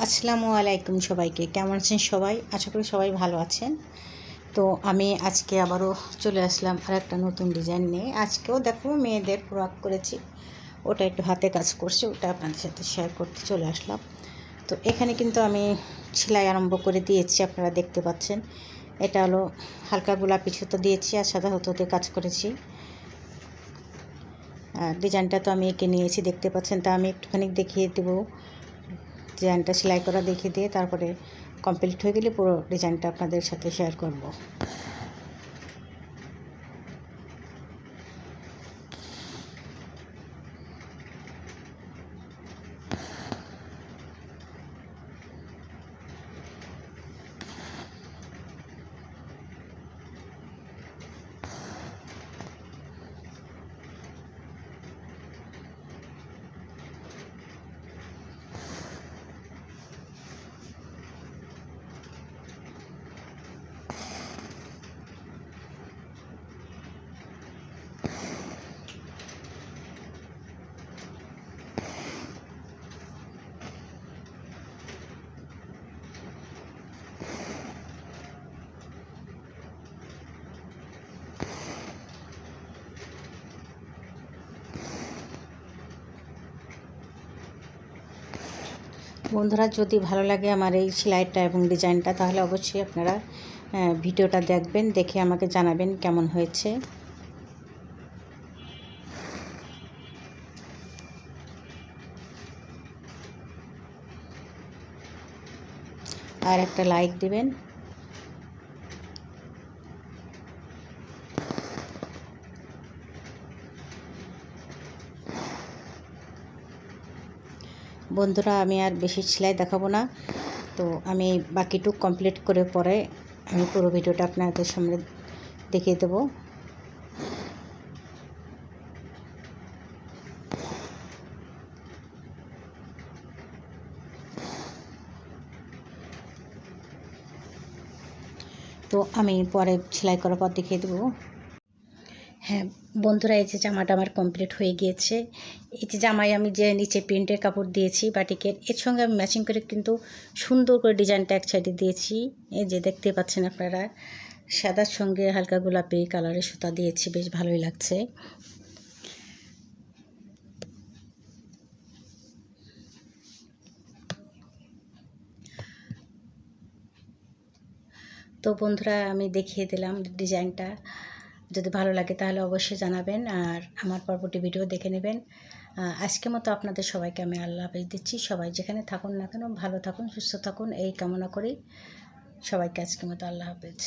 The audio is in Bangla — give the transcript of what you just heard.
আসসালামু আলাইকুম সবাইকে। কেমন আছেন সবাই? আশা করি সবাই ভালো আছেন। তো আমি আজকে আবারও চলে আসলাম আরেকটা নতুন ডিজাইন নিয়ে। আজকেও দেখো মেয়েদের ফ্রক করেছি, ওটা একটু হাতে কাজ করছি, ওটা আপনাদের সাথে শেয়ার করতে চলে আসলাম। তো এখানে কিন্তু আমি সেলাই আরম্ভ করে দিয়েছি, আপনারা দেখতে পাচ্ছেন। এটা হলো হালকা গোলাপি সুতো দিয়েছি আর সাদা সুতোতে কাজ করেছি। ডিজাইনটা তো আমি এঁকে নিয়েছি, দেখতে পাচ্ছেন। তা আমি একটুখানি দেখিয়ে দেবো, ডিজাইনটা সেলাই করা দেখিয়ে দিয়ে তারপরে কমপ্লিট হয়ে গেলে পুরো ডিজাইনটা আপনাদের সাথে শেয়ার করব। বন্ধুরা, যদি ভালো লাগে আমার এই সেলাইটা এবং ডিজাইনটা, তাহলে অবশ্যই আপনারা ভিডিওটা দেখবেন, দেখে আমাকে জানাবেন কেমন হয়েছে। আর একটা লাইক দিবেন। বন্ধুরা, আমি আর বেশি সেলাই দেখাবো না। তো আমি বাকিটুকু কমপ্লিট করে পরে আমি পুরো ভিডিওটা আপনাদের সামনে দেখিয়ে দেবো। তো আমি পরে সেলাই করার পর দেখিয়ে দেবো। হ্যাঁ বন্ধুরা, এই যে জামাটা আমার কমপ্লিট হয়ে গিয়েছে। এই যে জামায় আমি যে নিচে প্রিন্টের কাপড় দিয়েছি বাটিকের, এর সঙ্গে আমি ম্যাচিং করে কিন্তু সুন্দর করে ডিজাইনটা এক সাইডে দিয়েছি। এই যে দেখতে পাচ্ছেন আপনারা, সাদার সঙ্গে হালকা গোলাপি কালারের সুতা দিয়েছি, বেশ ভালোই লাগছে। তো বন্ধুরা, আমি দেখিয়ে দিলাম ডিজাইনটা। যদি ভালো লাগে তাহলে অবশ্যই জানাবেন, আর আমার পরবর্তী ভিডিও দেখে নেবেন। আজকের মতো আপনাদের সবাইকে আমি আল্লাহ হাফেজ দিচ্ছি। সবাই যেখানে থাকুন না কেন ভালো থাকুন, সুস্থ থাকুন, এই কামনা করি। সবাইকে আজকের মতো আল্লাহ হাফেজ।